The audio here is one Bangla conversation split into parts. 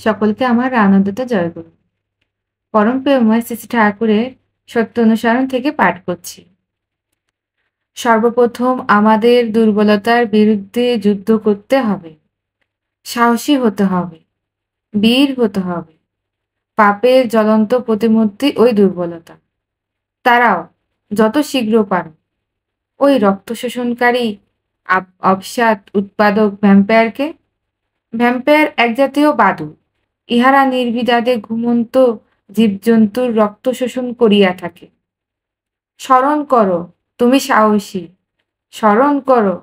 সকলকে আমার আনন্দতে জয় করুন। পরম প্রেমময় শ্রী শ্রী ঠাকুরের সত্য অনুসরণ থেকে পাঠ করছি। সর্বপ্রথম আমাদের দুর্বলতার বিরুদ্ধে যুদ্ধ করতে হবে। সাহসী হতে হবে, বীর হতে হবে। পাপের জ্বলন্ত প্রতিমূর্তি ওই দুর্বলতা। তারাও যত শীঘ্র পারো ওই রক্ত শোষণকারী অবসাদ উৎপাদক ভ্যাম্পায়ারকে। ভ্যাম্পায়ার এক জাতীয় বাদুড়। ইহারা নির্বিবাদে ঘুমন্ত জীবজন্তুর রক্ত শোষণ করিয়া থাকে। স্মরণ করো তুমি সাহসী, স্মরণ করো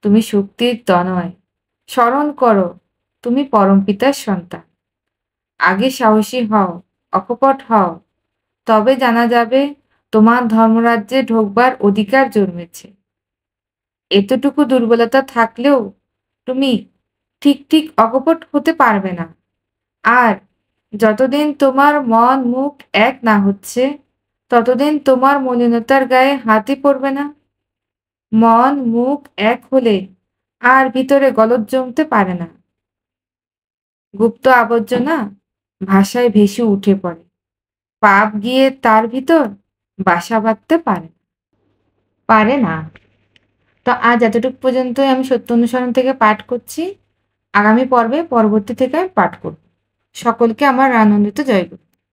তুমি শক্তির তনয়, স্মরণ করো তুমি পরমপিতার সন্তান। আগে সাহসী হও, অকপট হও, তবে জানা যাবে তোমার ধর্মরাজ্যে ঢোকবার অধিকার জন্মেছে। এতটুকু দুর্বলতা থাকলেও তুমি ঠিক অকপট হতে পারবে না। আর যতদিন তোমার মন মুখ এক না হচ্ছে, ততদিন তোমার মলিনতার গায়ে হাতই পড়বে না। মন মুখ এক হলে আর ভিতরে গলদ জমতে পারে না। গুপ্ত আবর্জনা ভাষায় ভেসে উঠে পড়ে। পাপ গিয়ে তার ভিতর বাসা বাঁধতে পারে না। তো আজ এতটুকু পর্যন্তই আমি সত্য অনুসরণ থেকে পাঠ করছি। আগামী পর্বে পরবর্তী থেকে আমি পাঠ করব। সকলকে আমার আনন্দিত জয় করুন।